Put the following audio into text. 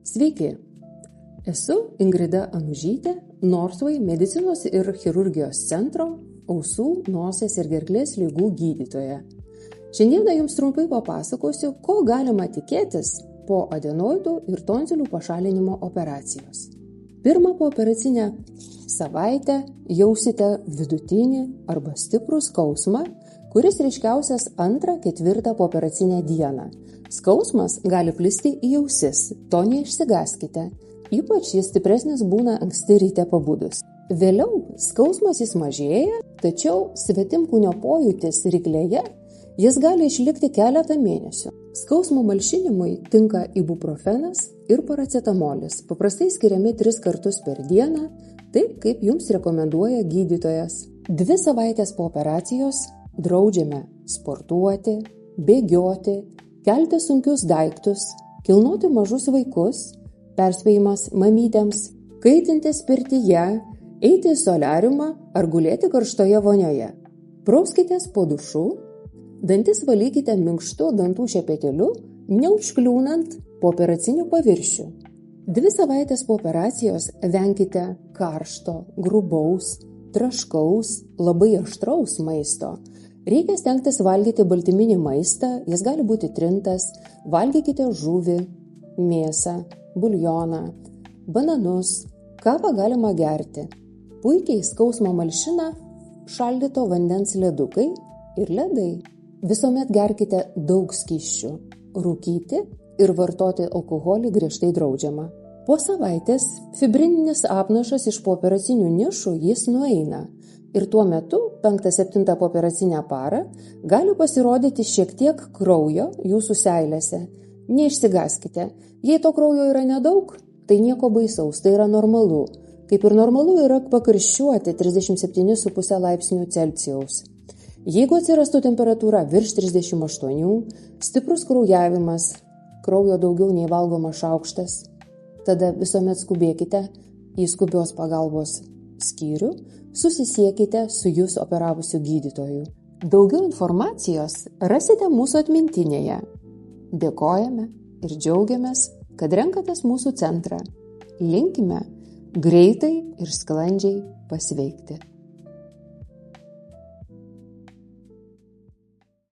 Sveiki, esu Ingrida Anužytė, Northway medicinos ir chirurgijos centro ausų, nosies ir gerklės ligų gydytoja. Šiandieną jums trumpai papasakosiu, ko galima tikėtis po adenoidų ir tonsilių pašalinimo operacijos. Pirmą pooperacinę savaitę jausite vidutinį arba stiprų skausmą, kuris ryškiausias 2-4 pooperacinę dieną. Skausmas gali plisti į ausis, to neišsigąskite, ypač jis stipresnis būna anksti ryte pabudus. Vėliau skausmas jis mažėja, tačiau svetimkūnio pojūtis ryklėje jis gali išlikti keletą mėnesių. Skausmo malšinimui tinka ibuprofenas ir paracetamolis, paprastai skiriami 3 kartus per dieną, taip kaip jums rekomenduoja gydytojas. 2 savaitės po operacijos draudžiame sportuoti, bėgioti, kelti sunkius daiktus, kilnoti mažus vaikus, perspėjimas mamytėms, kaitintis pirtyje, eiti į soliariumą ar gulėti karštoje vonioje. Prauskitės po dušu, dantis valykite minkštu dantų šepetėliu, neužkliūnant pooperacinių paviršių. 2 savaitės po operacijos venkite karšto, grubaus, traškaus, labai aštraus maisto. Reikia stengtis valgyti baltyminį maistą, jis gali būti trintas, valgykite žuvį, mėsą, buljoną, bananus, kavą galima gerti. Puikiai skausmą malšina šaldyto vandens ledukai ir ledai. Visuomet gerkite daug skysčių, rūkyti ir vartoti alkoholį griežtai draudžiama. Po savaitės fibrininis apnašas iš pooperacinių nišų jis nueina. Ir tuo metu 5-7 pooperacinę parą gali pasirodyti šiek tiek kraujo jūsų seilėse. Neišsigąskite, jei to kraujo yra nedaug, tai nieko baisaus, tai yra normalu. Kaip ir normalu yra pakarščiuoti 37,5 laipsnių Celsijaus. Jeigu atsirastų temperatūra virš 38, stiprus kraujavimas, kraujo daugiau nei valgomas šaukštas, tada visuomet skubėkite į skubios pagalbos skyrių, susisiekite su jūs operavusiu gydytoju. Daugiau informacijos rasite mūsų atmintinėje. Dėkojame ir džiaugiamės, kad renkatės mūsų centrą. Linkime greitai ir sklandžiai pasveikti.